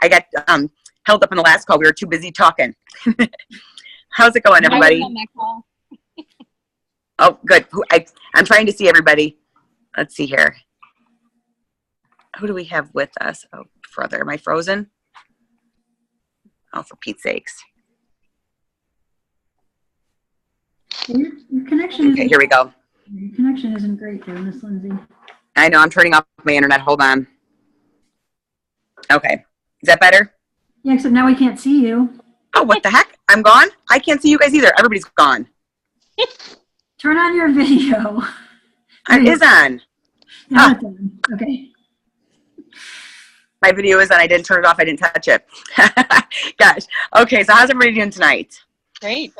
I got held up on the last call. We were too busy talking. How's it going, everybody? I was on that call. Oh, good. I'm trying to see everybody. Let's see here. Who do we have with us? Oh, brother, am I frozen? Oh, for Pete's sakes. Your connection. Okay, here we go. Your connection isn't great there, Miss Lindsay. I know, I'm turning off my internet. Hold on. Okay. Is that better? Yeah, except now we can't see you. Oh, what the heck? I'm gone? I can't see you guys either. Everybody's gone. Turn on your video. It is on. Now it's on. Okay. My video is on. I didn't turn it off. I didn't touch it. Gosh. Okay, so how's everybody doing tonight? Great.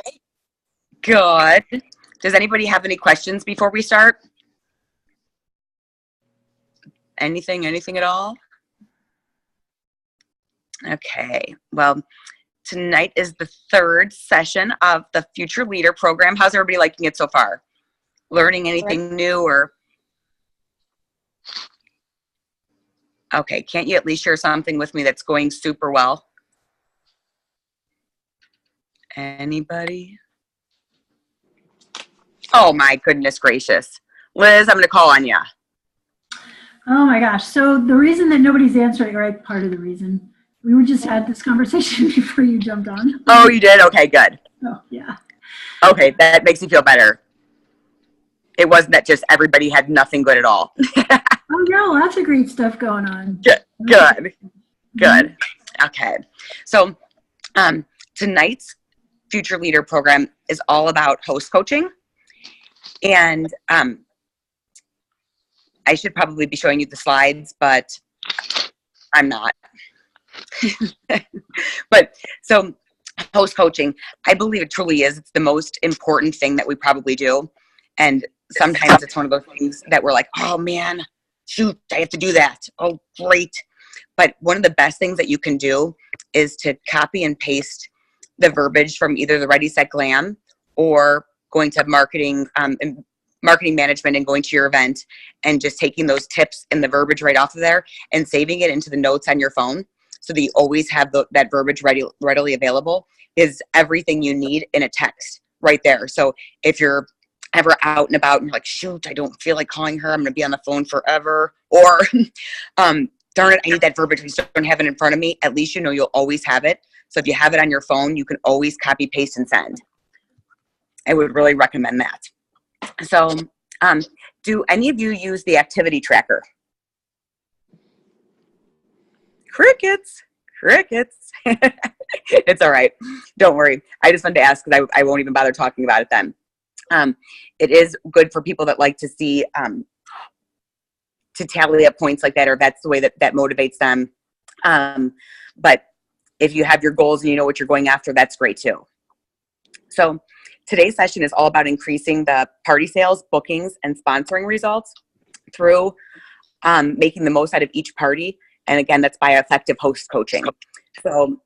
Good. Does anybody have any questions before we start? Anything at all? Okay. Well, tonight is the third session of the Future Leader program. How's everybody liking it so far? Learning anything new or? Okay. Can't you at least share something with me that's going super well? Anybody? Oh my goodness gracious. Liz, I'm going to call on you. Oh my gosh. So the reason that nobody's answering, right? Part of the reason we were just had this conversation before you jumped on. Oh, you did? Okay, good. Oh yeah. Okay. That makes me feel better. It wasn't that just everybody had nothing good at all. Oh no, lots of great stuff going on. Good. Okay. So tonight's Future Leader program is all about host coaching. And I should probably be showing you the slides, but I'm not. But so host coaching, I believe it truly is. It's the most important thing that we probably do. And sometimes it's one of those things that we're like, oh man, shoot, I have to do that. Oh, great. But one of the best things that you can do is to copy and paste the verbiage from either the Ready, Set, Glam or going to marketing and marketing management and going to your event and just taking those tips and the verbiage right off of there and saving it into the notes on your phone so that you always have that verbiage readily available is everything you need in a text right there. So if you're ever out and about and you're like, shoot, I don't feel like calling her, I'm going to be on the phone forever, or darn it, I need that verbiage, I just don't have it in front of me, at least you know you'll always have it. So if you have it on your phone, you can always copy, paste, and send. I would really recommend that. So do any of you use the activity tracker? Crickets. It's all right. Don't worry. I just wanted to ask because I won't even bother talking about it then. It is good for people that like to see, to tally up points like that, or that's the way that motivates them. But if you have your goals and you know what you're going after, that's great too. So today's session is all about increasing the party sales, bookings, and sponsoring results through making the most out of each party. And again, that's by effective host coaching. So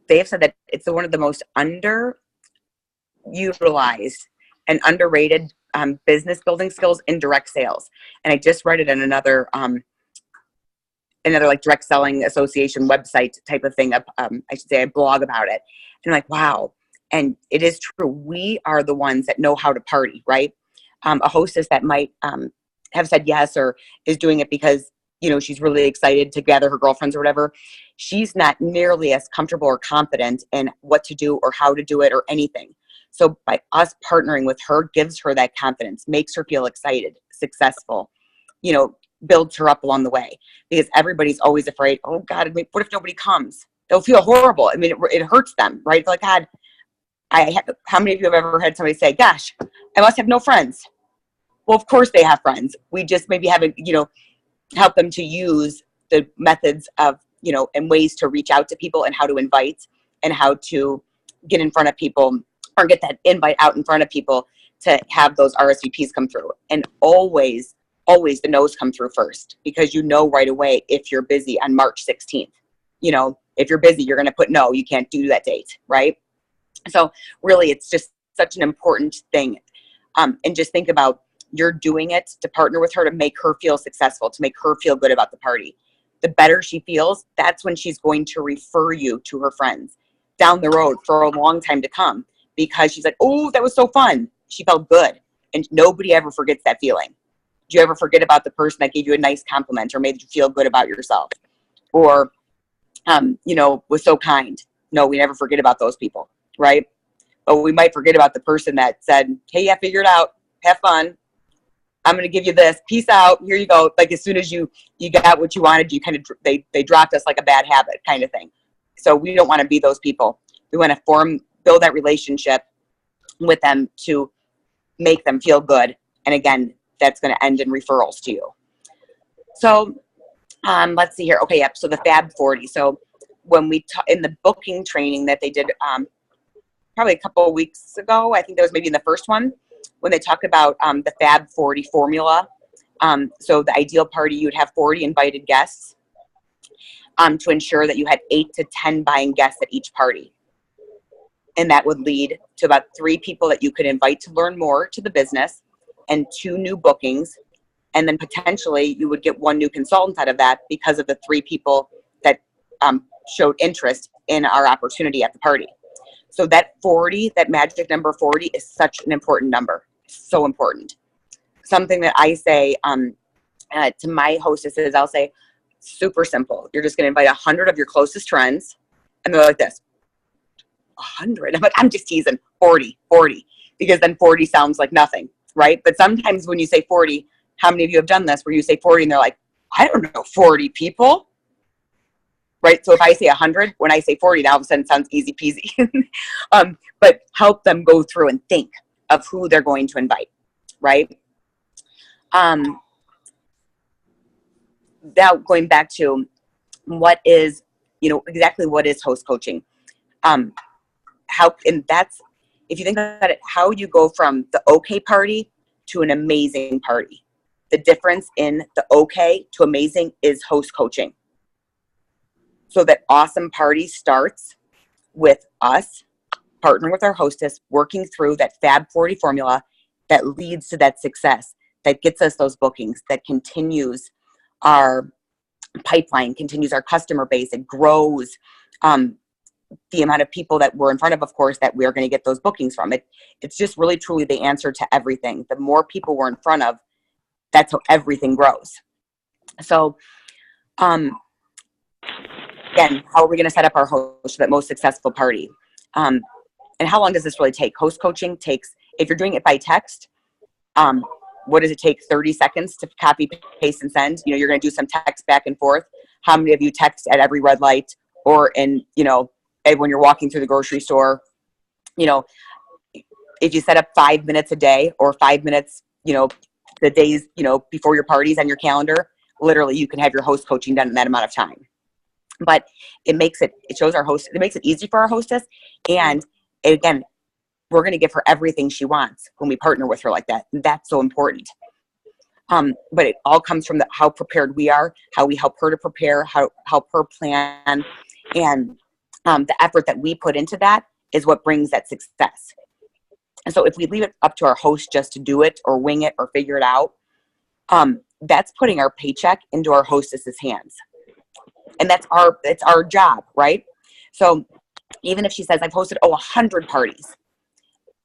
they have said that it's one of the most underutilized and underrated business building skills in direct sales. And I just read it in another like direct selling association website type of thing. I should say a blog about it. And I'm like, wow. And it is true. We are the ones that know how to party, right? A hostess that might have said yes or is doing it because, you know, she's really excited to gather her girlfriends or whatever. She's not nearly as comfortable or confident in what to do or how to do it or anything. So by us partnering with her gives her that confidence, makes her feel excited, successful, you know, builds her up along the way, because everybody's always afraid. Oh God, what if nobody comes? They'll feel horrible. I mean, it hurts them, right? Like, God, how many of you have ever had somebody say, gosh, I must have no friends? Well, of course they have friends. We just maybe haven't, you know, help them to use the methods of, you know, and ways to reach out to people and how to invite and how to get in front of people or get that invite out in front of people to have those RSVPs come through. And always the no's come through first, because you know right away if you're busy on March 16th. You know, if you're busy, you're going to put no, you can't do that date, right? So really, it's just such an important thing. And just think about, you're doing it to partner with her to make her feel successful, to make her feel good about the party. the better she feels, that's when she's going to refer you to her friends down the road for a long time to come, because she's like, oh, that was so fun. She felt good. And nobody ever forgets that feeling. Do you ever forget about the person that gave you a nice compliment or made you feel good about yourself? Or, was so kind? No, we never forget about those people, right? But we might forget about the person that said, hey, yeah, figure it out. Have fun. I'm going to give you this. Peace out. Here you go. Like, as soon as you got what you wanted, you kind of, they dropped us like a bad habit kind of thing. So we don't want to be those people. We want to build that relationship with them to make them feel good. And again, that's going to end in referrals to you. So let's see here. Okay, yep. So the Fab 40. So when we in the booking training that they did probably a couple of weeks ago, I think that was maybe in the first one, when they talked about the Fab 40 formula. So the ideal party, you would have 40 invited guests to ensure that you had 8 to 10 buying guests at each party. And that would lead to about 3 people that you could invite to learn more to the business, and 2 new bookings. And then potentially you would get 1 new consultant out of that because of the 3 people that showed interest in our opportunity at the party. So that 40, that magic number 40, is such an important number. So important. Something that I say to my hostesses, I'll say, super simple. You're just going to invite 100 of your closest friends. And they're like this, 100? I'm like, I'm just teasing. 40, because then 40 sounds like nothing, right? But sometimes when you say 40, how many of you have done this where you say 40 and they're like, I don't know, 40 people? Right? So if I say 100, when I say 40, now all of a sudden it sounds easy peasy. But help them go through and think of who they're going to invite, right? Now going back to what is, exactly what is host coaching? And that's, if you think about it, how you go from the okay party to an amazing party. The difference in the okay to amazing is host coaching. So that awesome party starts with us partnering with our hostess, working through that Fab 40 formula that leads to that success, that gets us those bookings, that continues our pipeline, continues our customer base. It grows the amount of people that we're in front of course, that we're going to get those bookings from. It's just really, truly the answer to everything. The more people we're in front of, that's how everything grows. So, again, how are we going to set up our host for that most successful party? And how long does this really take? Host coaching takes, if you're doing it by text, what does it take? 30 seconds to copy, paste, and send? You're going to do some text back and forth. How many of you text at every red light or in, when you're walking through the grocery store? If you set up 5 minutes a day or 5 minutes, the days, before your parties on your calendar, literally you can have your host coaching done in that amount of time. But it makes it easy for our hostess. And again, we're going to give her everything she wants when we partner with her like that. And that's so important. But it all comes from how prepared we are, how we help her to prepare, how help her plan. And the effort that we put into that is what brings that success. And so if we leave it up to our host just to do it or wing it or figure it out, that's putting our paycheck into our hostess's hands. And it's our job, right? So even if she says, I've hosted 100 parties,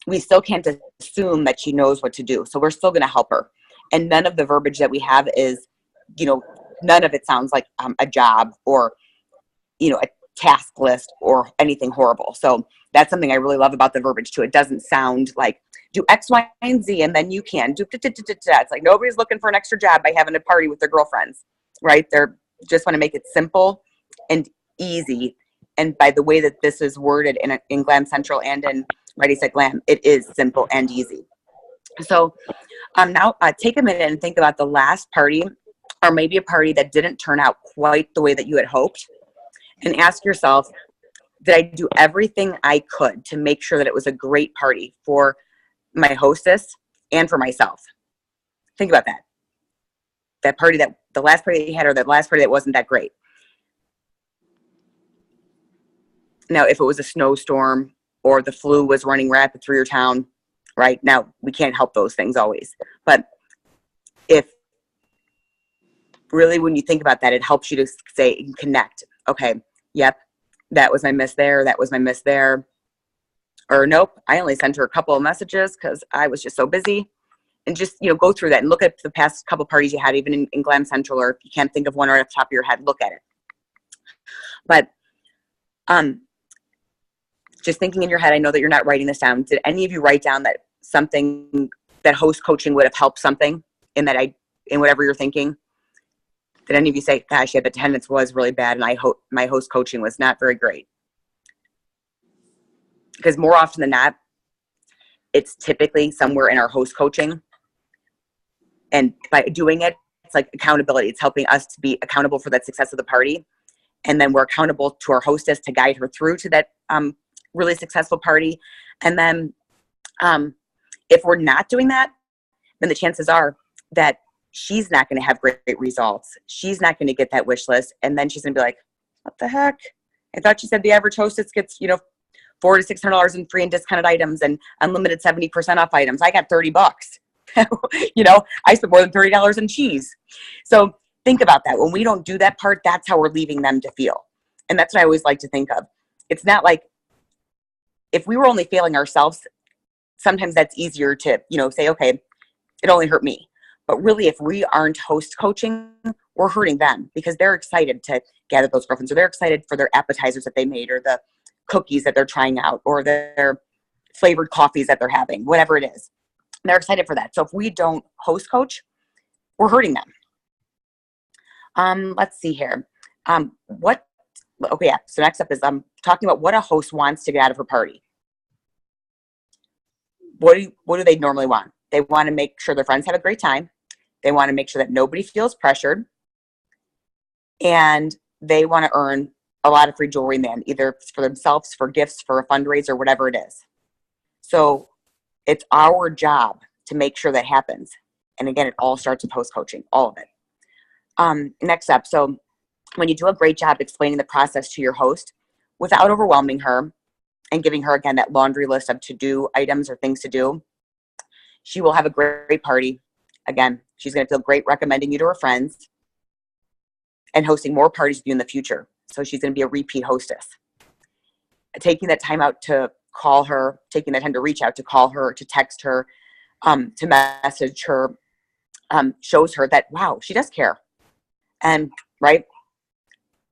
we still can't assume that she knows what to do. So we're still going to help her. And none of the verbiage that we have is, none of it sounds like a job or, a task list or anything horrible. So that's something I really love about the verbiage too. It doesn't sound like do X, Y, and Z, and then you can do. It's like nobody's looking for an extra job by having a party with their girlfriends, right? They're just want to make it simple and easy. And by the way that this is worded in Glam Central and in Ready, Set, Glam, it is simple and easy. So now take a minute and think about the last party, or maybe a party that didn't turn out quite the way that you had hoped, and ask yourself, did I do everything I could to make sure that it was a great party for my hostess and for myself? Think about that. That party, the last party that you had, or that last party that wasn't that great. Now, if it was a snowstorm or the flu was running rapid through your town, right? Now, we can't help those things always. But if really, when you think about that, it helps you to say and connect. Okay, yep, that was my miss there. That was my miss there. Or nope, I only sent her a couple of messages because I was just so busy. And just, go through that and look at the past couple parties you had, even in Glam Central, or if you can't think of one right off the top of your head, look at it. But just thinking in your head, I know that you're not writing this down. Did any of you write down that something that host coaching would have helped something in whatever you're thinking? Did any of you say, gosh, yeah, the attendance was really bad and my host coaching was not very great? Because more often than not, it's typically somewhere in our host coaching. And by doing it, it's like accountability. It's helping us to be accountable for that success of the party. And then we're accountable to our hostess to guide her through to that really successful party. And then if we're not doing that, then the chances are that she's not going to have great results. She's not going to get that wish list. And then she's going to be like, what the heck? I thought you said the average hostess gets, $400 to $600 in free and discounted items and unlimited 70% off items. I got $30. I spent more than $30 in cheese. So think about that. When we don't do that part, that's how we're leaving them to feel. And that's what I always like to think of. It's not like if we were only failing ourselves, sometimes that's easier to, say, okay, it only hurt me. But really, if we aren't host coaching, we're hurting them because they're excited to gather those girlfriends, or they're excited for their appetizers that they made, or the cookies that they're trying out, or their flavored coffees that they're having, whatever it is. They're excited for that. So if we don't host coach, we're hurting them. Let's see here. So next up is talking about what a host wants to get out of her party. What do they normally want? They want to make sure their friends have a great time. They want to make sure that nobody feels pressured. And they want to earn a lot of free jewelry in the end, either for themselves, for gifts, for a fundraiser, whatever it is. So it's our job to make sure that happens. And again, it all starts with host coaching, all of it. Next up, so when you do a great job explaining the process to your host without overwhelming her and giving her, again, that laundry list of to-do items or things to do, she will have a great party. Again, she's going to feel great recommending you to her friends and hosting more parties with you in the future. So she's going to be a repeat hostess. Taking that time out to call her, taking that time to reach out, to call her, to text her, to message her, shows her that, wow, she does care. And, right,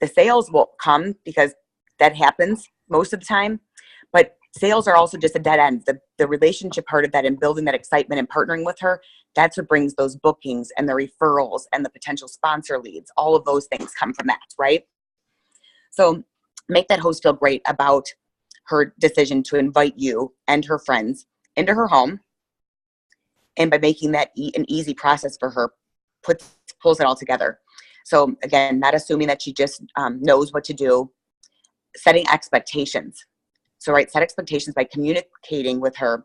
the sales will come because that happens most of the time. But sales are also just a dead end. The relationship part of that and building that excitement and partnering with her, that's what brings those bookings and the referrals and the potential sponsor leads. All of those things come from that, right? So make that host feel great about her decision to invite you and her friends into her home. And by making that an easy process for her, pulls it all together. So again, not assuming that she just knows what to do, setting expectations. So, right, set expectations by communicating with her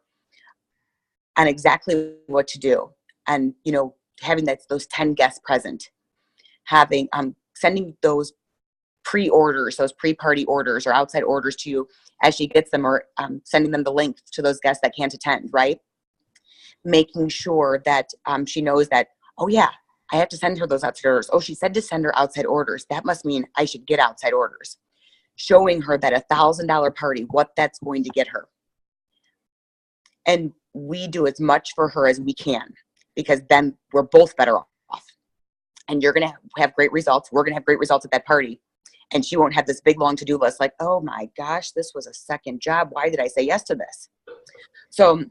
on exactly what to do. And, having those 10 guests present, having, sending those pre-orders, those pre-party orders or outside orders to you as she gets them, or sending them the link to those guests that can't attend, right? Making sure that she knows that, oh yeah, I have to send her those outside orders. Oh, she said to send her outside orders. That must mean I should get outside orders. Showing her that $1,000 party, what that's going to get her. And we do as much for her as we can, because then we're both better off. And you're going to have great results. We're going to have great results at that party. And she won't have this big, long to-do list like, oh my gosh, this was a second job. Why did I say yes to this? So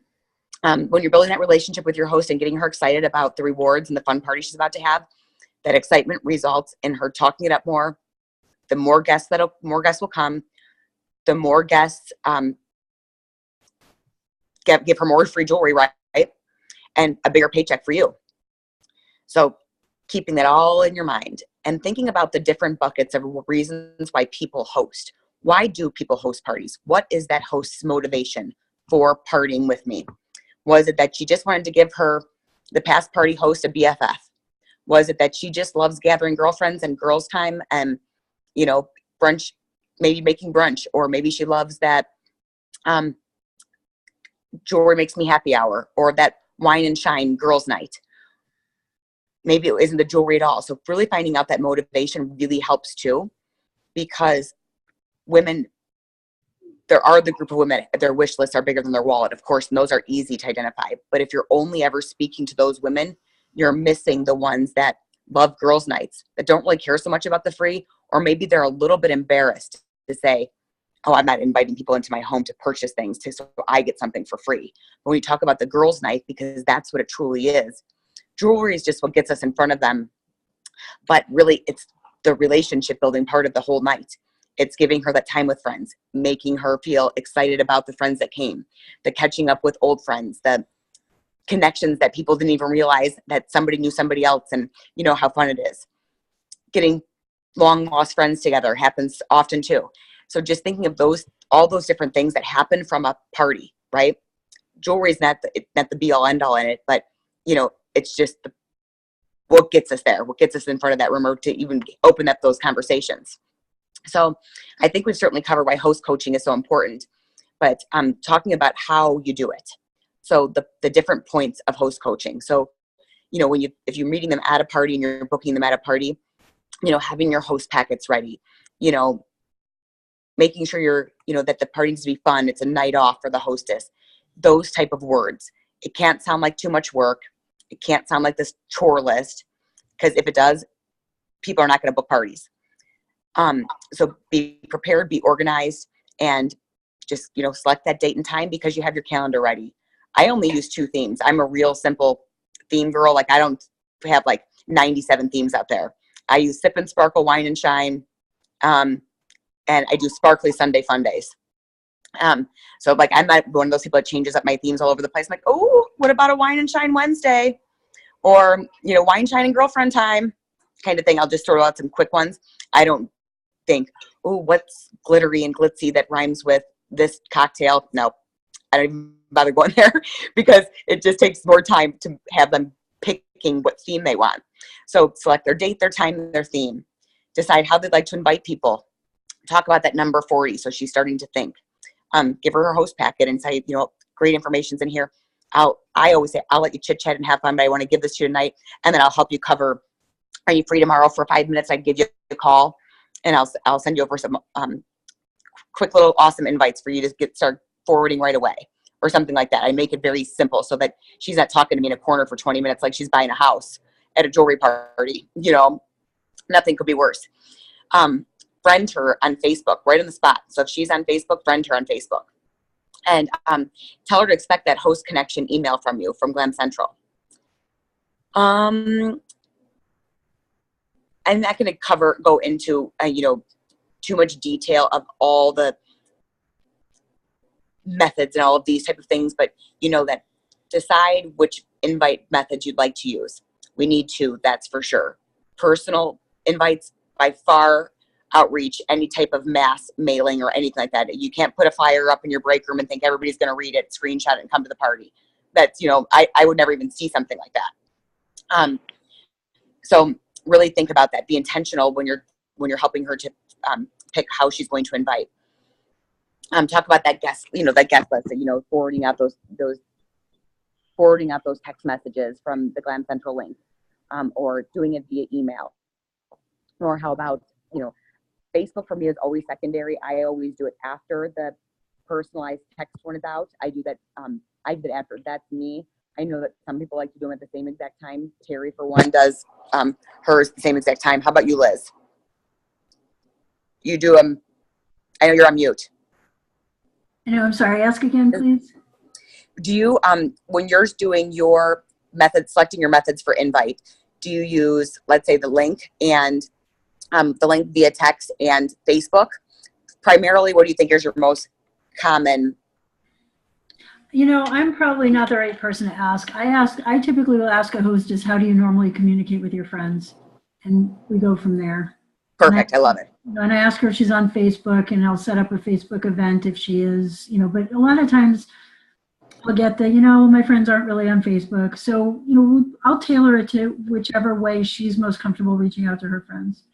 when you're building that relationship with your host and getting her excited about the rewards and the fun party she's about to have, that excitement results in her talking it up more. The more guests will come, the more guests give her more free jewelry, right? And a bigger paycheck for you. So keeping that all in your mind and thinking about the different buckets of reasons why people host. Why do people host parties? What is that host's motivation for partying with me? Was it that she just wanted to give the past party host a BFF? Was it that she just loves gathering girlfriends and girls' time and brunch, maybe making brunch, or maybe she loves that jewelry makes me happy hour, or that wine and shine girls' night? maybe it isn't the jewelry at all. So really finding out that motivation really helps too, because women, there are the group of women, their wish lists are bigger than their wallet, of course, and those are easy to identify. But if you're only ever speaking to those women, you're missing the ones that love girls' nights, that don't really care so much about the free, or maybe they're a little bit embarrassed to say, oh, I'm not inviting people into my home to purchase things so I get something for free. But when you talk about the girls' night, because that's what it truly is, jewelry is just what gets us in front of them. But really, it's the relationship building part of the whole night. It's giving her that time with friends, making her feel excited about the friends that came, the catching up with old friends, the connections that people didn't even realize that somebody knew somebody else, and you know how fun it is. Getting long lost friends together happens often too. So just thinking of all those different things that happen from a party, right? Jewelry is not the be all end all in it, but it's just what gets us there, what gets us in front of that room, or to even open up those conversations. So I think we've certainly covered why host coaching is so important, but talking about how you do it. So the different points of host coaching. So, if you're meeting them at a party and you're booking them at a party, having your host packets ready, making sure that the party needs to be fun. It's a night off for the hostess. Those type of words. It can't sound like too much work. It can't sound like this chore list, because if it does, people are not going to book parties. So be prepared, be organized, and just, select that date and time because you have your calendar ready. I only use 2 themes. I'm a real simple theme girl. Like, I don't have like 97 themes out there. I use Sip and Sparkle, Wine and Shine. And I do Sparkly Sunday Fun Days. So like, I'm not one of those people that changes up my themes all over the place. I'm like, oh, what about a Wine and Shine Wednesday? Or, Wine, Shine, and Girlfriend Time kind of thing. I'll just throw out some quick ones. I don't think, oh, what's glittery and glitzy that rhymes with this cocktail? No, I don't even bother going there because it just takes more time to have them picking what theme they want. So select their date, their time, their theme. Decide how they'd like to invite people. Talk about that number 40. So she's starting to think. Give her host packet and say, great information's in here. I always say, I'll let you chit chat and have fun, but I want to give this to you tonight. And then I'll help you cover. Are you free tomorrow for 5 minutes? I'd give you a call and I'll send you over some quick little awesome invites for you to start forwarding right away or something like that. I make it very simple so that she's not talking to me in a corner for 20 minutes like she's buying a house at a jewelry party. Nothing could be worse. Friend her on Facebook right on the spot. So if she's on Facebook, friend her on Facebook. And tell her to expect that host connection email from you, from Glam Central. I'm not going to go into, too much detail of all the methods and all of these type of things, but that decide which invite methods you'd like to use. We need 2, that's for sure. Personal invites by far outreach any type of mass mailing or anything like that. You can't put a flyer up in your break room and think everybody's going to read it, screenshot it, and come to the party. That's, I would never even see something like that. So really think about that. Be intentional when you're helping her to pick how she's going to invite. Talk about that guest, that guest list, forwarding out those text messages from the Glam Central link, or doing it via email. Or how about, Facebook for me is always secondary. I always do it after the personalized text one is out. I do that. I did after. That's me. I know that some people like to do them at the same exact time. Terry, for one, does hers the same exact time. How about you, Liz? You do them. I know you're on mute. I'm sorry. Ask again, please. Do you, when you're doing your method, selecting your methods for invite, do you use, let's say, the link and the link via text and Facebook? Primarily, what do you think is your most common? I'm probably not the right person to ask. I typically will ask a hostess, how do you normally communicate with your friends? And we go from there. Perfect. I love it. And I ask her if she's on Facebook, and I'll set up a Facebook event if she is, but a lot of times I'll get the, my friends aren't really on Facebook. So, I'll tailor it to whichever way she's most comfortable reaching out to her friends.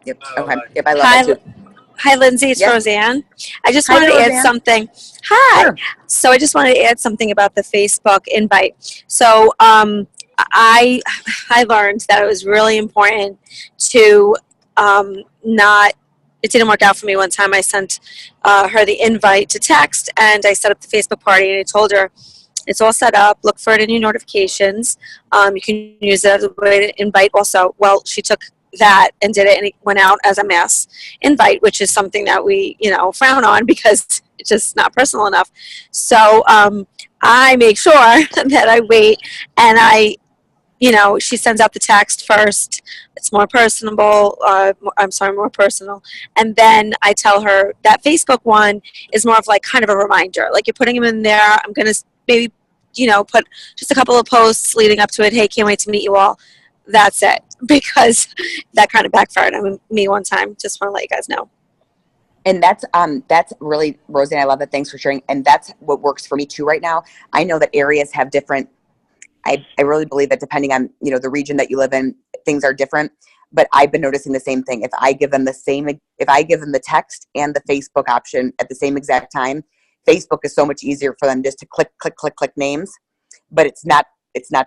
Yep. Okay. Yep. I love that too. Hi, Lindsay. It's Roseanne. I just wanted to add something. Hi. Sure. So I just wanted to add something about the Facebook invite. So I learned that it was really important to not. It didn't work out for me one time. I sent her the invite to text, and I set up the Facebook party, and I told her it's all set up. Look for it in your notifications. You can use it as a way to invite also. Well, she took that and did it, and it went out as a mass invite, which is something that we, frown on because it's just not personal enough. So I make sure that I wait, and she sends out the text first. It's more personable. More personal. And then I tell her that Facebook one is more of like kind of a reminder. Like you're putting them in there. I'm going to maybe, put just a couple of posts leading up to it. Hey, can't wait to meet you all. That's it. Because that kind of backfired on me one time. Just want to let you guys know. And that's really, Roseanne, I love that. Thanks for sharing. And that's what works for me too right now. I know that areas have different, I really believe that depending on, the region that you live in, things are different. But I've been noticing the same thing. If I give them the text and the Facebook option at the same exact time, Facebook is so much easier for them just to click names. But it's not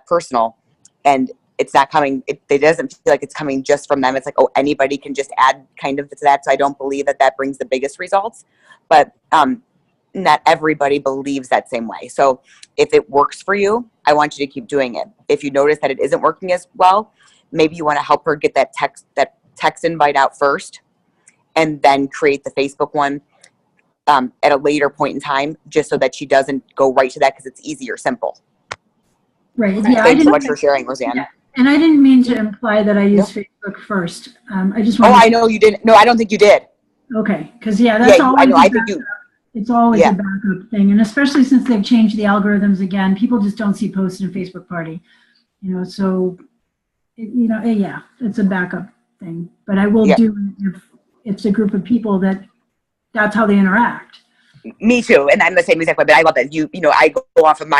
personal, and it's not coming. It doesn't feel like it's coming just from them. It's like, oh, anybody can just add kind of to that. So I don't believe that brings the biggest results. But not everybody believes that same way. So if it works for you, I want you to keep doing it. If you notice that it isn't working as well, maybe you want to help her get that text invite out first, and then create the Facebook one at a later point in time, just so that she doesn't go right to that, because it's easy or simple. Right. Yeah. Thanks so much for sharing, Roseanne. Yeah. And I didn't mean to imply that I use Facebook first. I just wanted I know you didn't. No, I don't think you did. Okay. Because that's all. I know. I think you. It's always a backup thing, and especially since they've changed the algorithms again, people just don't see posts in Facebook party, So, it's a backup thing. But I will do it if it's a group of people that's how they interact. Me too, and I'm the same exact way. But I love that I go off of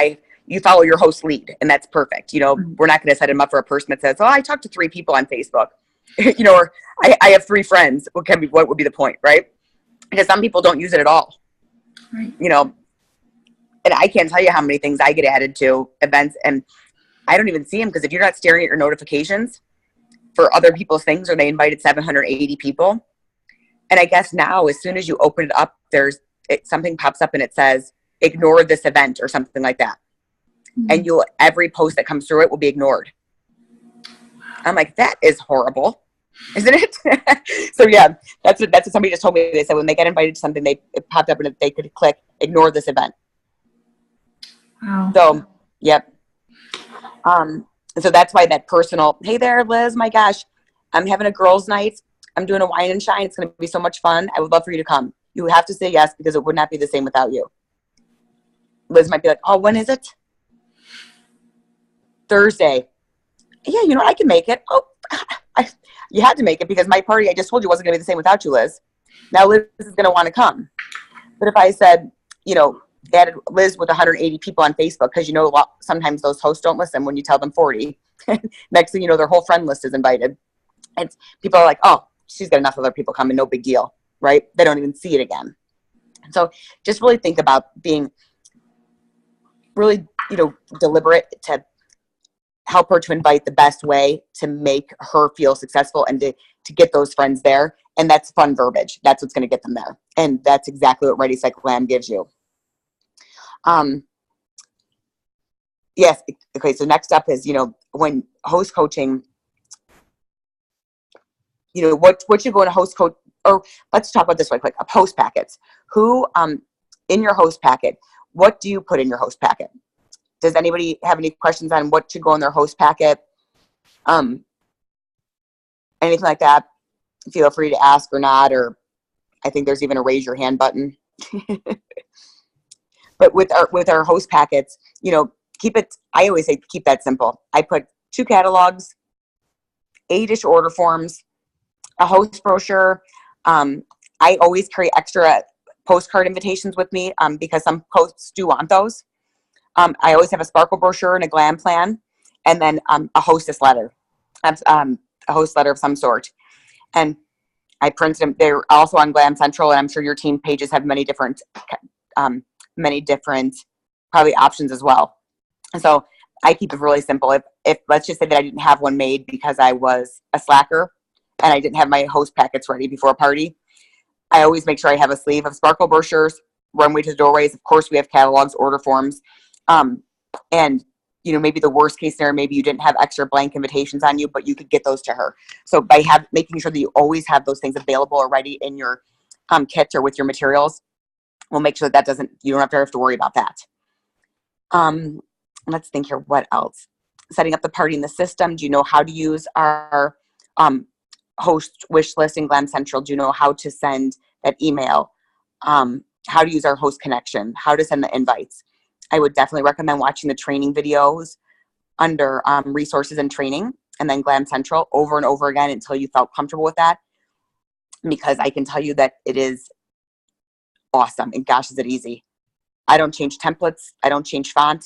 you follow your host lead, and that's perfect. We're not going to set him up for a person that says, "Oh, I talked to 3 people on Facebook," or I have 3 friends. What would be the point, right? Because some people don't use it at all. Right. And I can't tell you how many things I get added to events, and I don't even see them, because if you're not staring at your notifications for other people's things, or they invited 780 people, and I guess now as soon as you open it up, something pops up and it says ignore this event or something like that, and every post that comes through it will be ignored. I'm like, that is horrible, isn't it? So that's what somebody just told me. They said when they get invited to something, it popped up and they could click ignore this event. Wow. So, yep. So that's why that personal, hey there, Liz, my gosh, I'm having a girls' night. I'm doing a wine and shine. It's going to be so much fun. I would love for you to come. You have to say yes, because it would not be the same without you. Liz might be like, oh, when is it? Thursday. Yeah, I can make it. Oh, you had to make it, because my party, I just told you, wasn't going to be the same without you, Liz. Now Liz is going to want to come. But if I said, added Liz with 180 people on Facebook, because sometimes those hosts don't listen when you tell them 40. Next thing you know, their whole friend list is invited. And people are like, oh, she's got enough other people coming, no big deal, right? They don't even see it again. So just really think about being really, deliberate to help her to invite the best way to make her feel successful, and to get those friends there. And that's fun verbiage. That's what's going to get them there. And that's exactly what Ready, Set, Glam gives you. Yes. Okay. So next up is, when host coaching, what you go in a host coach, or let's talk about this right quick, host packets. Who, in your host packet, what do you put in your host packet? Does anybody have any questions on what should go in their host packet? Anything like that? Feel free to ask or not, or I think there's even a raise your hand button. But with our host packets, keep it, I always say keep that simple. I put 2 catalogs, 8-ish order forms, a host brochure. I always carry extra postcard invitations with me, because some hosts do want those. I always have a sparkle brochure and a glam plan, and then a hostess letter, a host letter of some sort. And I printed them. They're also on Glam Central, and I'm sure your team pages have many different probably options as well. And so I keep it really simple. If let's just say that I didn't have one made because I was a slacker and I didn't have my host packets ready before a party, I always make sure I have a sleeve of sparkle brochures, runway to the doorways. Of course, we have catalogs, order forms, and maybe the worst case scenario, maybe you didn't have extra blank invitations on you, but you could get those to her. So by making sure that you always have those things available or ready in your kits or with your materials, we'll make sure that you don't have to worry about that. Let's think here. What else? Setting up the party in the system. Do you know how to use our host wish list in Glam Central? Do you know how to send that email? How to use our host connection? How to send the invites? I would definitely recommend watching the training videos under resources and training, and then Glam Central over and over again until you felt comfortable with that. Because I can tell you that it is awesome, and gosh, is it easy. I don't change templates. I don't change font.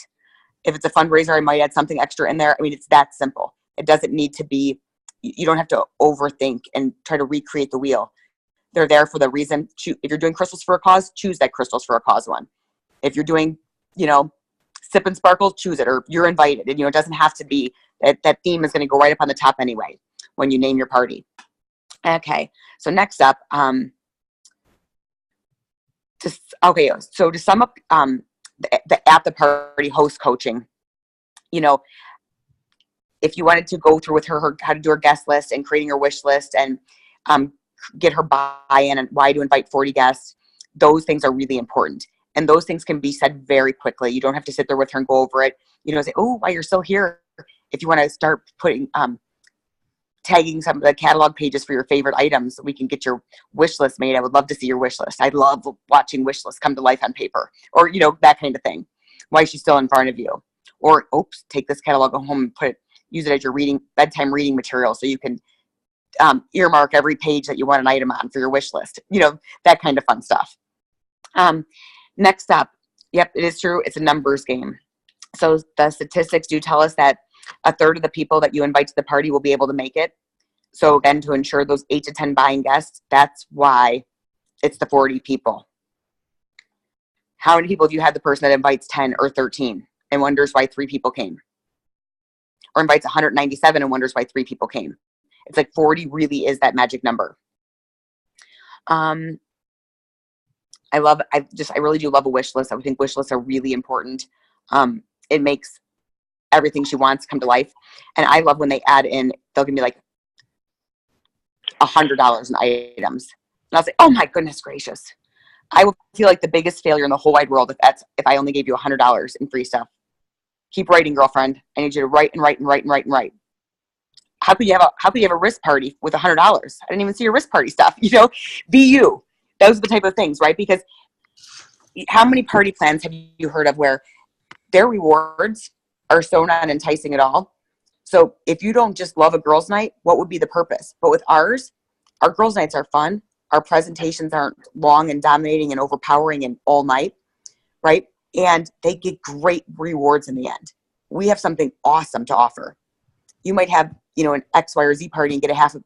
If it's a fundraiser, I might add something extra in there. I mean, it's that simple. It doesn't need to be, you don't have to overthink and try to recreate the wheel. They're there for the reason. If you're doing crystals for a cause, choose that crystals for a cause one. If you're doing, sip and sparkle, choose it, or you're invited. And, it doesn't have to be, that theme is going to go right up on the top anyway when you name your party. Okay, so next up, so to sum up the at the party host coaching, if you wanted to go through with her how to do her guest list and creating her wish list and get her buy-in and why to invite 40 guests, those things are really important. And those things can be said very quickly. You don't have to sit there with her and go over it. Say, oh, why you're still here. If you want to start putting tagging some of the catalog pages for your favorite items, we can get your wish list made. I would love to see your wish list. I love watching wish lists come to life on paper, or that kind of thing. Why is she still in front of you? Or take this catalog home and use it as your bedtime reading material, so you can earmark every page that you want an item on for your wish list. That kind of fun stuff. Next up, yep, it is true. It's a numbers game. So the statistics do tell us that a third of the people that you invite to the party will be able to make it. So again, to ensure those 8 to 10 buying guests, that's why it's the 40 people. How many people do you have the person that invites 10 or 13 and wonders why 3 people came? Or invites 197 and wonders why 3 people came? It's like 40 really is that magic number. I really do love a wish list. I think wish lists are really important. It makes everything she wants come to life. And I love when they add in, they'll give me like $100 in items. And I'll say, oh my goodness gracious. I will feel like the biggest failure in the whole wide world if I only gave you $100 in free stuff. Keep writing, girlfriend. I need you to write and write and write and write and write. How could you have a wrist party with $100? I didn't even see your wrist party stuff. Be you. Those are the type of things, right? Because how many party plans have you heard of where their rewards are so not enticing at all? So if you don't just love a girls' night, what would be the purpose? But with ours, our girls' nights are fun. Our presentations aren't long and dominating and overpowering and all night, right? And they get great rewards in the end. We have something awesome to offer. You might have, an X, Y, or Z party and get a half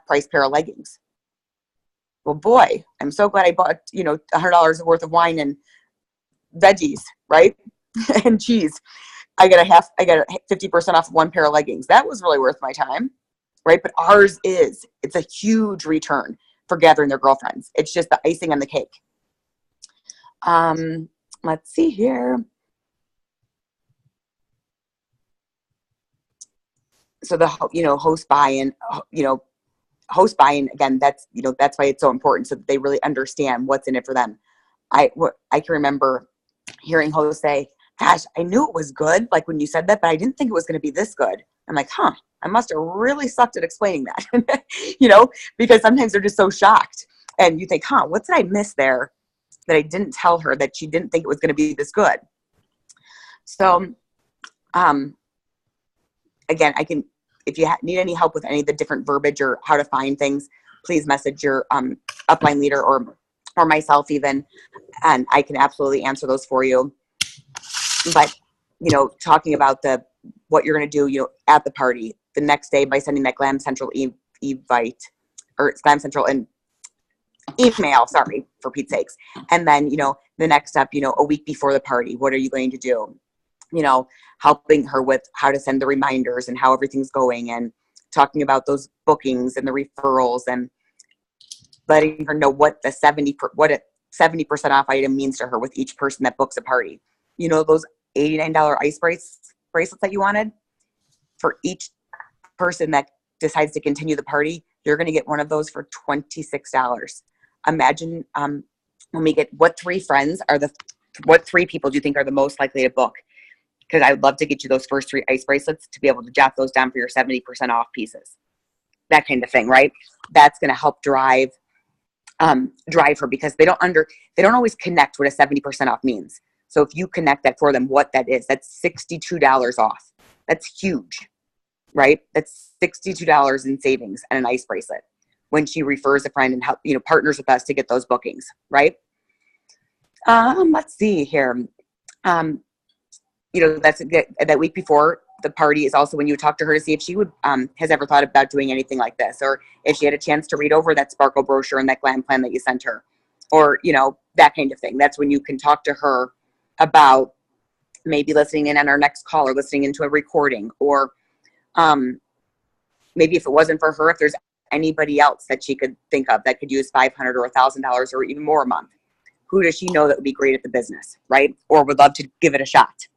price pair of leggings. Well, boy, I'm so glad I bought, $100 worth of wine and veggies, right? and cheese. I got a 50% off one pair of leggings. That was really worth my time, right? But ours it's a huge return for gathering their girlfriends. It's just the icing on the cake. Let's see here. So the, host buy-in, again, that's why it's so important, so that they really understand what's in it for them. I can remember hearing hosts say, gosh, I knew it was good, like when you said that, but I didn't think it was going to be this good. I'm like, I must have really sucked at explaining that, because sometimes they're just so shocked. And you think, what did I miss there that I didn't tell her that she didn't think it was going to be this good? So, again, if you need any help with any of the different verbiage or how to find things, please message your upline leader or myself even, and I can absolutely answer those for you. But, talking about what you're going to do, at the party the next day by sending that Glam Central invite, or Glam Central and email, sorry, for Pete's sakes. And then, the next step, a week before the party, what are you going to do? helping her with how to send the reminders and how everything's going, and talking about those bookings and the referrals, and letting her know what a 70% off item means to her with each person that books a party. Those $89 ice bracelets that you wanted, for each person that decides to continue the party, you're going to get one of those for $26. Imagine when we get, what three people do you think are the most likely to book? Because I'd love to get you those first 3 ice bracelets to be able to jot those down for your 70% off pieces. That kind of thing, right? That's going to help drive her, because they don't always connect what a 70% off means. So if you connect that for them, what that is, that's $62 off. That's huge, right? That's $62 in savings and an ice bracelet when she refers a friend and partners with us to get those bookings, right? Let's see here. That's that week before the party is also when you talk to her to see if she has ever thought about doing anything like this, or if she had a chance to read over that Sparkle brochure and that glam plan that you sent her, or that kind of thing. That's when you can talk to her about maybe listening in on our next call, or listening into a recording, or maybe if it wasn't for her, if there's anybody else that she could think of that could use $500 or $1,000 or even more a month. Who does she know that would be great at the business, right? Or would love to give it a shot.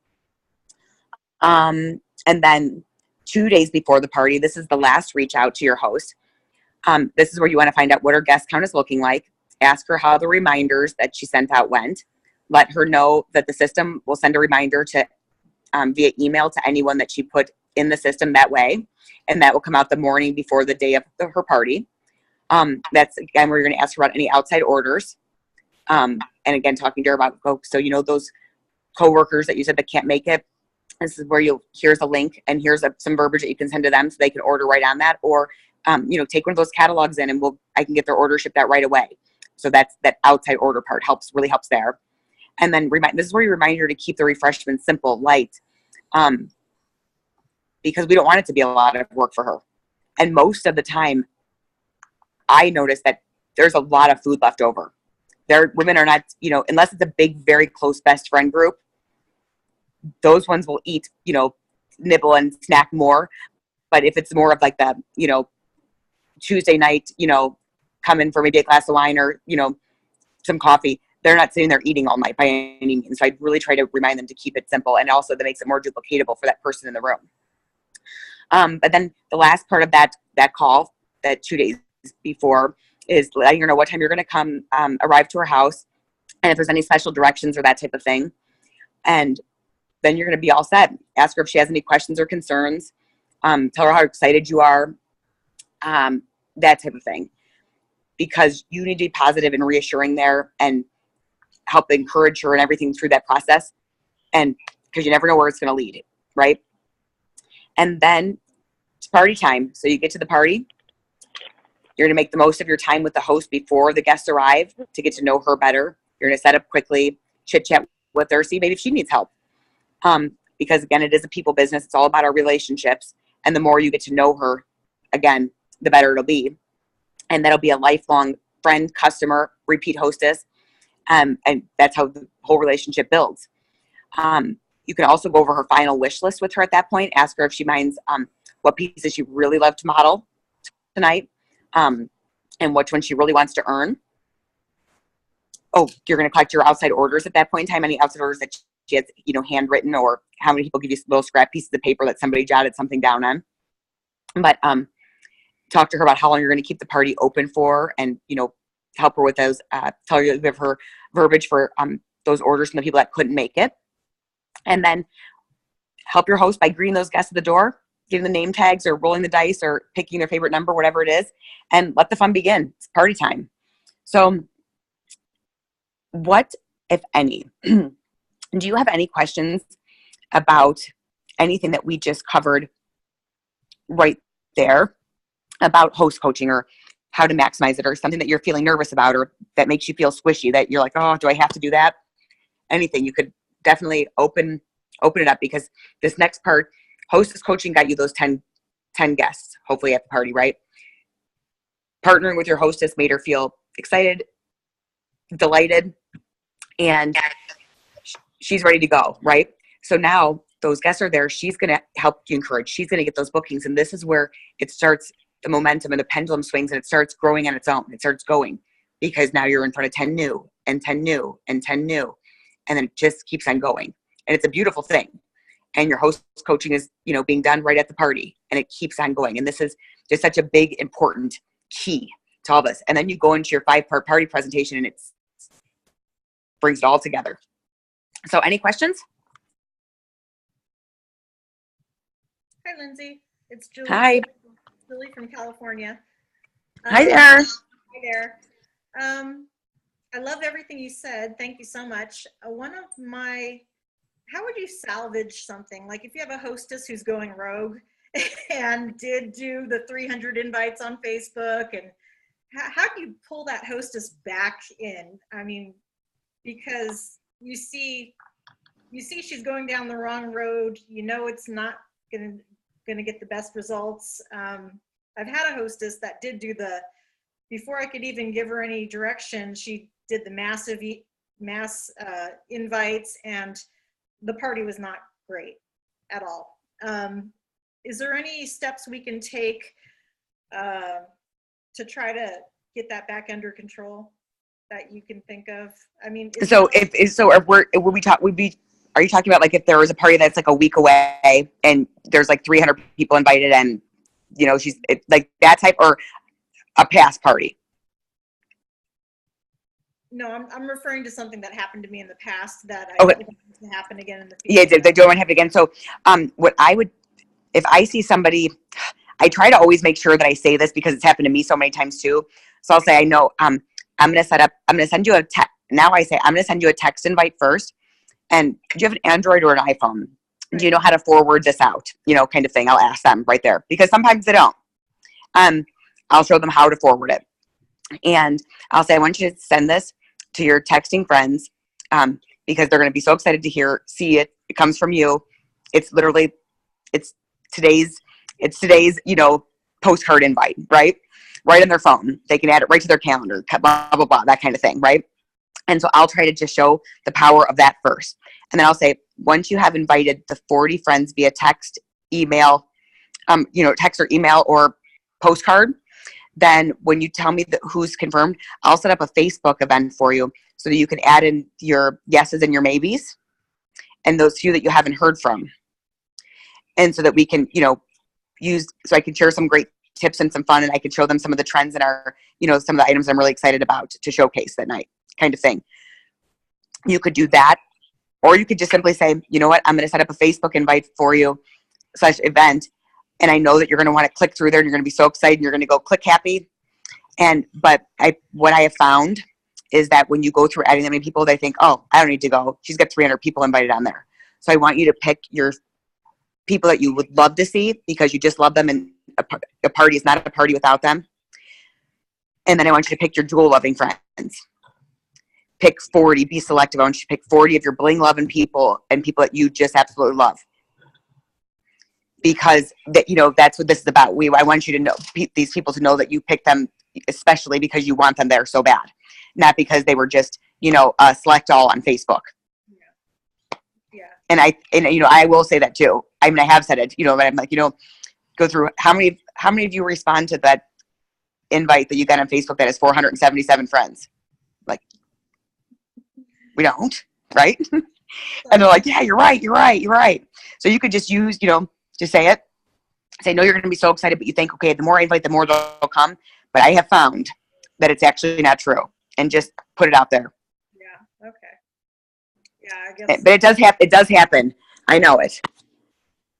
And then 2 days before the party, this is the last reach out to your host. This is where you want to find out what her guest count is looking like. Ask her how the reminders that she sent out went. Let her know that the system will send a reminder to via email to anyone that she put in the system that way. And that will come out the morning before the day of her party. That's, again, where you're going to ask her about any outside orders. And again, talking to her about, so those coworkers that you said that can't make it, this is where here's a link and here's some verbiage that you can send to them so they can order right on that. Or, take one of those catalogs in and I can get their order shipped out right away. So that's that outside order part really helps there. And then this is where you remind her to keep the refreshments simple, light, because we don't want it to be a lot of work for her. And most of the time, I notice that there's a lot of food left over. Women are not, unless it's a big, very close best friend group, those ones will eat, nibble and snack more. But if it's more of like the, Tuesday night, come in for maybe a glass of wine or, some coffee, they're not sitting there eating all night by any means. So I really try to remind them to keep it simple, and also that makes it more duplicatable for that person in the room. But then the last part of that call, that 2 days before, is letting her know what time you're going to come, arrive to her house, and if there's any special directions or that type of thing. And then you're going to be all set. Ask her if she has any questions or concerns. Tell her how excited you are, that type of thing. Because you need to be positive and reassuring there and help encourage her and everything through that process. And because you never know where it's going to lead, right? And then it's party time. So you get to the party. You're going to make the most of your time with the host before the guests arrive to get to know her better. You're going to set up quickly, chit-chat with her, see maybe if she needs help. Because, again, it is a people business. It's all about our relationships. And the more you get to know her, again, the better it'll be. And that'll be a lifelong friend, customer, repeat hostess. And that's how the whole relationship builds. You can also go over her final wish list with her at that point. Ask her if she minds what pieces she really loved to model tonight, and which one she really wants to earn. Oh, you're going to collect your outside orders at that point in time, any outside orders that she has, handwritten, or how many people give you little scrap pieces of paper that somebody jotted something down on. But talk to her about how long you're going to keep the party open for, and, help her with those, tell her, give her verbiage for those orders from the people that couldn't make it. And then help your host by greeting those guests at the door, giving the name tags or rolling the dice or picking their favorite number, whatever it is, and let the fun begin. It's party time. So what, if any, do you have any questions about anything that we just covered right there about host coaching, or how to maximize it, or something that you're feeling nervous about, or that makes you feel squishy, that you're like, oh, do I have to do that? Anything, you could definitely open it up, because this next part, hostess coaching, got you those 10 guests, hopefully at the party, right? Partnering with your hostess made her feel excited, delighted, and she's ready to go, right? So now those guests are there, she's going to help you encourage. She's going to get those bookings. And this is where it starts, the momentum and the pendulum swings, and it starts growing on its own. It starts going because now you're in front of 10 new and 10 new and 10 new. And then it just keeps on going. And it's a beautiful thing. And your host coaching is, being done right at the party, and it keeps on going. And this is just such a big, important key to all this. And then you go into your 5-part party presentation, and it brings it all together. So any questions? Hi, Lindsay. It's Julie. Hi. Julie from California. Hi there. Hi there. I love everything you said. Thank you so much. How would you salvage something? Like if you have a hostess who's going rogue and did do the 300 invites on Facebook, and how do you pull that hostess back in? I mean, because you see she's going down the wrong road. It's not going to get the best results. I've had a hostess that did do before I could even give her any direction, she did the mass invites, and the party was not great at all. Is there any steps we can take to try to get that back under control that you can think of? I mean, are you talking about like if there was a party that's like a week away and there's like 300 people invited, and she's like that type, or a past party? No, I'm referring to something that happened to me in the past that I Okay. don't want to happen again in the future. Yeah, they don't want to happen again. So what I would, if I see somebody, I try to always make sure that I say this because it's happened to me so many times too. So I'll say, I know, I'm going to send you a text. Now I say, I'm going to send you a text invite first. And do you have an Android or an iPhone? Do you know how to forward this out? Kind of thing. I'll ask them right there because sometimes they don't. I'll show them how to forward it. And I'll say, I want you to send this to your texting friends because they're going to be so excited to see it. It comes from you. It's literally, it's today's, postcard invite, right? Right on their phone. They can add it right to their calendar, blah, blah, blah, that kind of thing, right? And so I'll try to just show the power of that first. And then I'll say, once you have invited the 40 friends via text, email, text or email or postcard, then when you tell me who's confirmed, I'll set up a Facebook event for you so that you can add in your yeses and your maybes and those few that you haven't heard from. And so that we can, so I can share some great tips and some fun, and I can show them some of the trends in our, some of the items I'm really excited about to showcase that night, kind of thing. You could do that, or you could just simply say, you know what, I'm going to set up a Facebook invite for you, / event. And I know that you're going to want to click through there and you're going to be so excited and you're going to go click happy. But what I have found is that when you go through adding that many people, they think, oh, I don't need to go. She's got 300 people invited on there. So I want you to pick your people that you would love to see because you just love them, and a party is not a party without them. And then I want you to pick your jewel loving friends. Pick 40, be selective. I want you to pick 40 of your bling loving people and people that you just absolutely love. Because that's what this is about. I want you to know these people to know that you picked them, especially because you want them there so bad, not because they were just select all on Facebook. Yeah. And I will say that too. I mean, I have said it. But I'm like, go through how many of you respond to that invite that you got on Facebook that has 477 friends? Like, we don't, right? And they're like, yeah, you're right. So you could just use, just say it. Say, no, you're going to be so excited, but you think, okay, the more I invite, the more they'll come. But I have found that it's actually not true. And just put it out there. Yeah, okay. Yeah, I guess. But it does happen. I know it.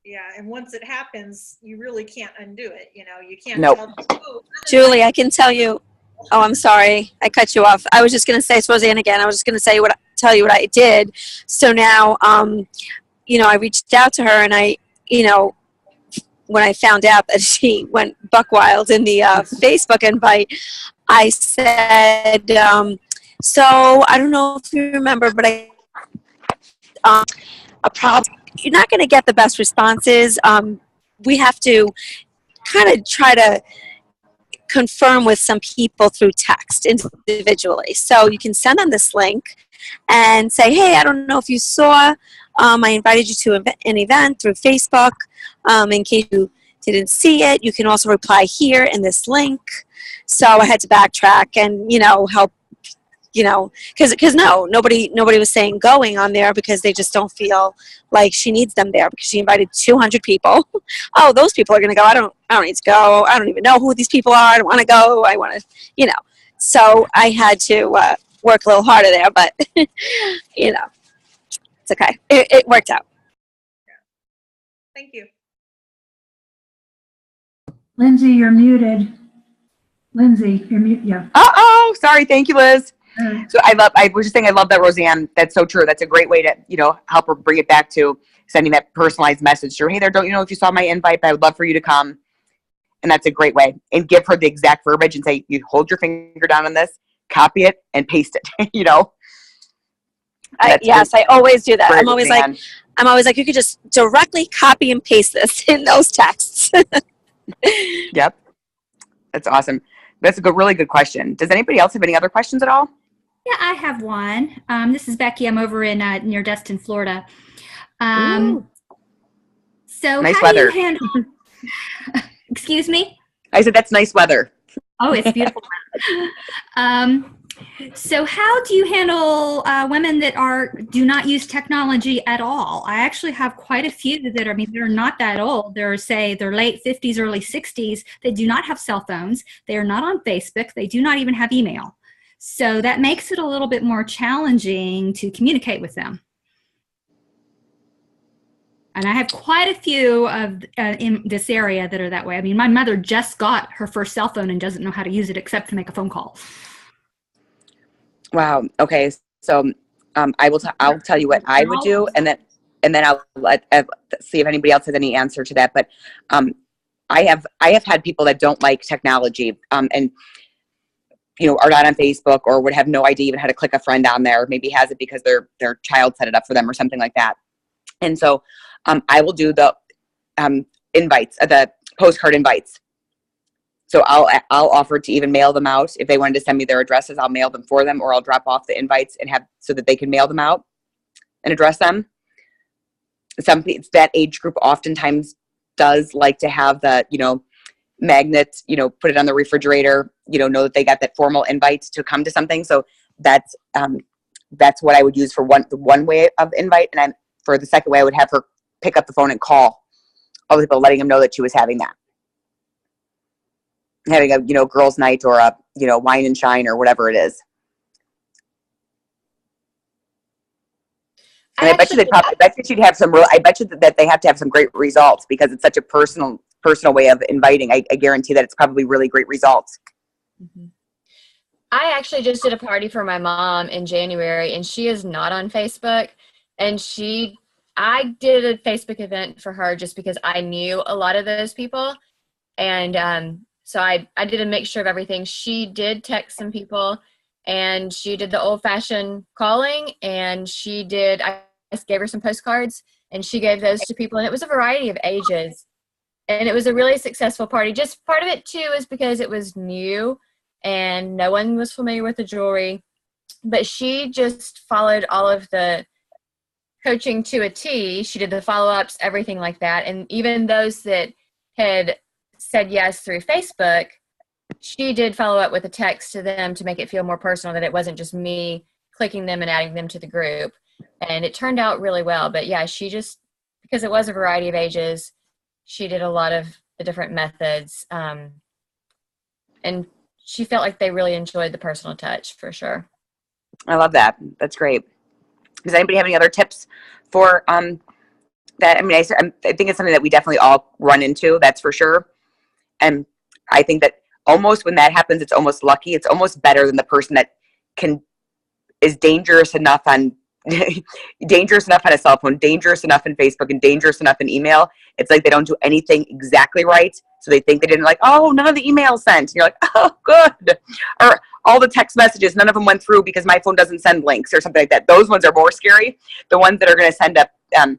Yeah, and once it happens, you really can't undo it. You can't Nope. tell them, oh, Julie, I can tell you. Oh, I'm sorry. I cut you off. I was just going to say, it's Roseanne again. I was just going to tell you what I did. So now, I reached out to her, and I, when I found out that she went buck wild in the Facebook invite, I said, so I don't know if you remember, but a problem. You're not going to get the best responses. We have to kind of try to confirm with some people through text individually. So you can send them this link and say, hey, I don't know if you saw I invited you to an event through Facebook. In case you didn't see it, you can also reply here in this link. So I had to backtrack and, help, because nobody was saying going on there because they just don't feel like she needs them there because she invited 200 people. Oh, those people are going to go. I don't need to go. I don't even know who these people are. I don't want to go. I want to, So I had to work a little harder there, but, it's okay. It worked out. Thank you. Lindsay, you're muted. Lindsay, you're muted. Yeah. Oh, sorry. Thank you, Liz. Right. So I was just saying, I love that, Roseanne. That's so true. That's a great way to, help her bring it back to sending that personalized message to her. Hey there, don't you know if you saw my invite, but I would love for you to come. And that's a great way. And give her the exact verbiage and say, you hold your finger down on this, copy it, and paste it, I always do that. Great, I'm always like, you could just directly copy and paste this in those texts. Yep. That's awesome. That's a really good question. Does anybody else have any other questions at all? Yeah, I have one. This is Becky. I'm over in near Destin, Florida. So nice how weather. do you handle? Excuse me? I said that's nice weather. Oh, it's beautiful. So how do you handle women that do not use technology at all? I actually have quite a few that they're not that old. They're late 50s, early 60s. They do not have cell phones. They are not on Facebook. They do not even have email. So that makes it a little bit more challenging to communicate with them. And I have quite a few of in this area that are that way. I mean, my mother just got her first cell phone and doesn't know how to use it except to make a phone call. Wow. Okay. So I'll tell you what I would do, and then I'll see if anybody else has any answer to that. But I have had people that don't like technology and are not on Facebook or would have no idea even how to click a friend on there. Maybe has it because their child set it up for them or something like that. And so I will do the invites, the postcard invites. So I'll offer to even mail them out. If they wanted to send me their addresses, I'll mail them for them, or I'll drop off the invites and so that they can mail them out and address them. That age group oftentimes does like to have the, magnet, put it on the refrigerator, know that they got that formal invite to come to something. So that's what I would use for the one way of invite. And for the second way, I would have her pick up the phone and call all the people, letting them know that she was having a girls' night or a wine and shine or whatever it is. And I bet you she'd have some I bet you that they have to have some great results because it's such a personal way of inviting. I guarantee that it's probably really great results. Mm-hmm. I actually just did a party for my mom in January, and she is not on Facebook. And I did a Facebook event for her just because I knew a lot of those people. And so I did a mixture of everything. She did text some people, and she did the old-fashioned calling, and I just gave her some postcards, and she gave those to people. And it was a variety of ages. And it was a really successful party. Just part of it, too, is because it was new, and no one was familiar with the jewelry. But she just followed all of the coaching to a T. She did the follow-ups, everything like that. And even those that had said yes through Facebook, she did follow up with a text to them to make it feel more personal, that it wasn't just me clicking them and adding them to the group. And it turned out really well. But yeah, she just, because it was a variety of ages, she did a lot of the different methods. And she felt like they really enjoyed the personal touch, for sure. I love that. That's great. Does anybody have any other tips for that? I mean, I think it's something that we definitely all run into, that's for sure. And I think that almost when that happens, it's almost lucky. It's almost better than the person that is dangerous enough on a cell phone, dangerous enough in Facebook, and dangerous enough in email. It's like they don't do anything exactly right. So they think they didn't, like, oh, none of the emails sent. And you're like, oh, good. Or all the text messages, none of them went through because my phone doesn't send links or something like that. Those ones are more scary. The ones that are going to send up, a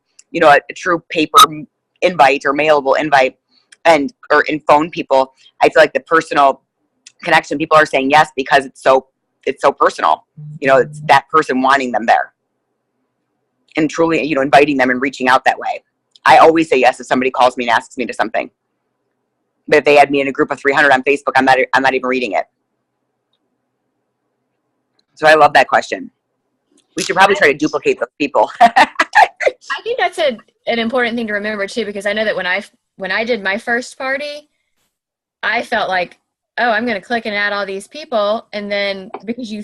true paper invite or mailable invite or in phone people, I feel like the personal connection, people are saying yes because it's so personal. It's that person wanting them there. and truly, you know, inviting them and reaching out that way. I always say yes if somebody calls me and asks me to something. But if they add me in a group of 300 on Facebook, I'm not even reading it. So I love that question. We should probably try to duplicate those people. I think that's an important thing to remember too, because I know that when I did my first party, I felt like, oh, I'm going to click and add all these people. And then because you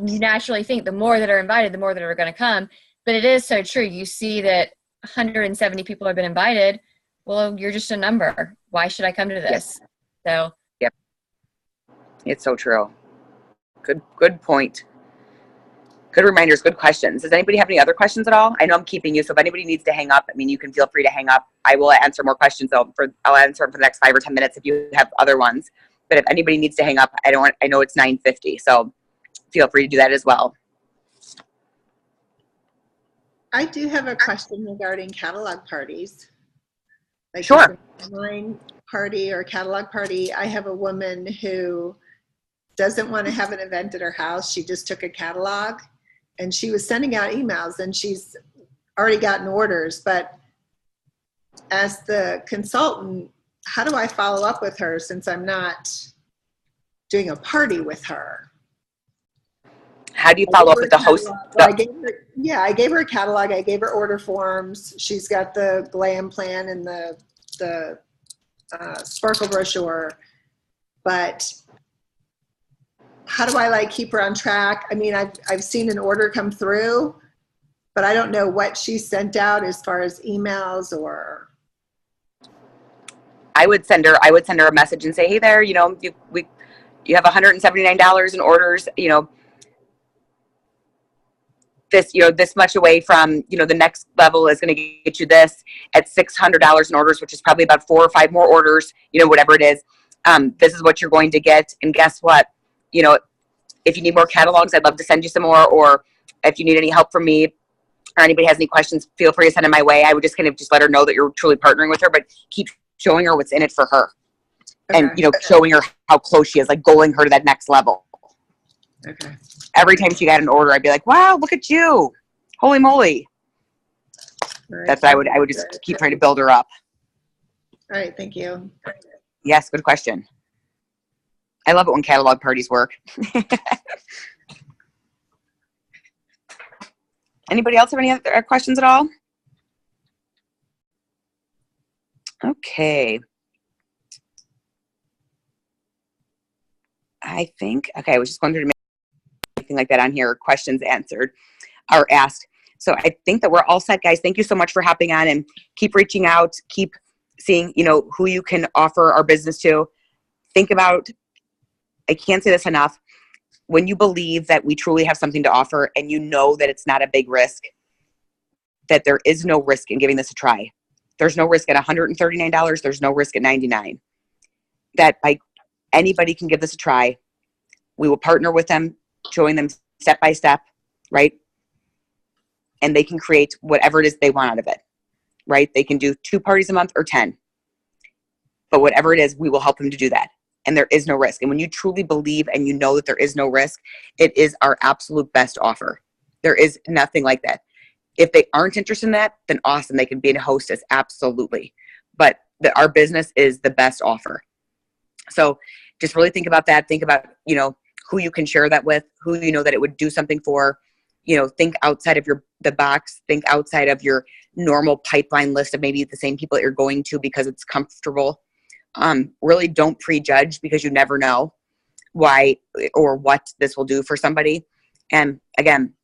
naturally think the more that are invited, the more that are going to come. But it is so true. You see that 170 people have been invited. Well, you're just a number. Why should I come to this? So. Yep. It's so true. Good point. Good reminders, good questions. Does anybody have any other questions at all? I know I'm keeping you, so if anybody needs to hang up, I mean, you can feel free to hang up. I will answer more questions though. I'll answer them for the next 5 or 10 minutes if you have other ones. But if anybody needs to hang up, I know it's 9:50, so feel free to do that as well. I do have a question regarding catalog parties. Like Sure. An online party or catalog party. I have a woman who doesn't want to have an event at her house. She just took a catalog and she was sending out emails and she's already gotten orders. But as the consultant, how do I follow up with her since I'm not doing a party with her? How do you follow up with the host? Well, I gave her a catalog. I gave her order forms. She's got the glam plan and the sparkle brochure. But how do I keep her on track? I mean, I've seen an order come through, but I don't know what she sent out as far as emails or. I would send her a message and say, hey there, you know, you have $179 in orders, you know, this much away from, you know, the next level is going to get you this at $600 in orders, which is probably about 4 or 5 more orders, you know, whatever it is. This is what you're going to get. And guess what? You know, if you need more catalogs, I'd love to send you some more, or if you need any help from me or anybody has any questions, feel free to send them my way. I would just kind of let her know that you're truly partnering with her, but keep showing her what's in it for her. Okay. And, you know, showing her how close she is, like goaling her to that next level. Okay. Every time she got an order, I'd be like, wow, look at you. Holy moly. Right. That's what I would just keep trying to build her up. All right. Thank you. Yes. Good question. I love it when catalog parties work. Anybody else have any other questions at all? Okay. I was just going through to make anything like that on here, questions answered or asked. So I think that we're all set, guys. Thank you so much for hopping on, and keep reaching out, keep seeing, you know, who you can offer our business to. Think about, I can't say this enough, when you believe that we truly have something to offer and you know that it's not a big risk, that there is no risk in giving this a try. There's no risk at $139. There's no risk at $99. That anybody can give this a try. We will partner with them, showing them step by step, right? And they can create whatever it is they want out of it, right? They can do 2 parties a month or 10. But whatever it is, we will help them to do that. And there is no risk. And when you truly believe and you know that there is no risk, it is our absolute best offer. There is nothing like that. If they aren't interested in that, then awesome. They can be a hostess, absolutely. But our business is the best offer. So just really think about that. Think about, you know, who you can share that with, who you know that it would do something for. You know, think outside of the box. Think outside of your normal pipeline list of maybe the same people that you're going to because it's comfortable. Really don't prejudge, because you never know why or what this will do for somebody. And again,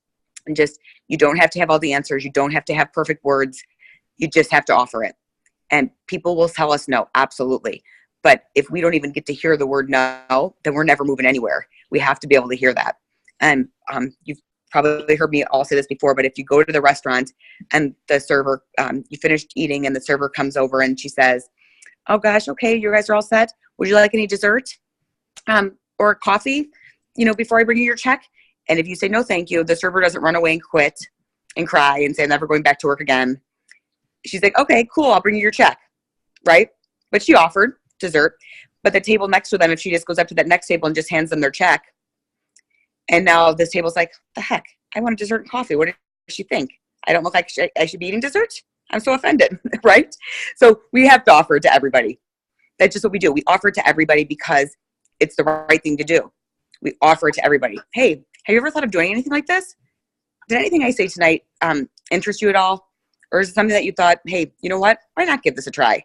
you don't have to have all the answers. You don't have to have perfect words. You just have to offer it. And people will tell us no, absolutely. But if we don't even get to hear the word no, then we're never moving anywhere. We have to be able to hear that. And you've probably heard me all say this before, but if you go to the restaurant and the server, you finished eating and the server comes over and she says, oh gosh, okay, you guys are all set. Would you like any dessert or coffee, you know, before I bring you your check? And if you say no, thank you, the server doesn't run away and quit and cry and say, I'm never going back to work again. She's like, okay, cool, I'll bring you your check, right? But she offered dessert. But the table next to them, if she just goes up to that next table and just hands them their check, and now this table's like, the heck, I want a dessert and coffee. What does she think? I don't look like I should be eating dessert. I'm so offended, right? So we have to offer it to everybody. That's just what we do. We offer it to everybody because it's the right thing to do. We offer it to everybody. Hey, have you ever thought of doing anything like this? Did anything I say tonight interest you at all? Or is it something that you thought, hey, you know what? Why not give this a try?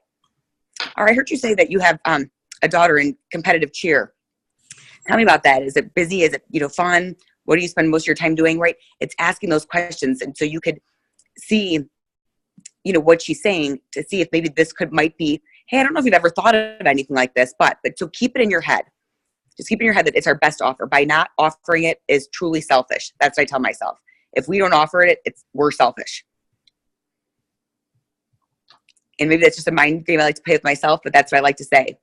Or I heard you say that you have a daughter in competitive cheer. Tell me about that. Is it busy? Is it, fun? What do you spend most of your time doing, right? It's asking those questions. And so you could see, what she's saying to see if maybe this might be, hey, I don't know if you've ever thought of anything like this, but so keep it in your head. Just keep in your head that it's our best offer. By not offering it is truly selfish. That's what I tell myself. If we don't offer it, we're selfish. And maybe that's just a mind game I like to play with myself, but that's what I like to say.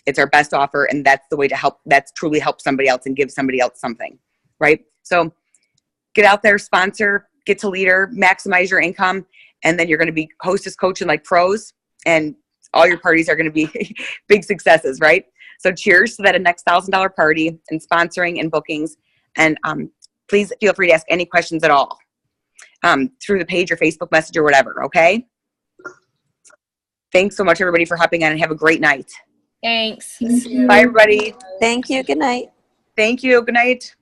It's our best offer, and that's the way to help. That's truly help somebody else and give somebody else something, right? So get out there, sponsor, get to leader, maximize your income, and then you're going to be hostess coaching like pros, and all your parties are going to be big successes, right? So cheers to that next $1,000 party and sponsoring and bookings. And please feel free to ask any questions at all through the page or Facebook message or whatever, okay? Thanks so much, everybody, for hopping on, and have a great night. Thanks. Thank you. Bye, everybody. Thank you. Good night. Thank you. Good night.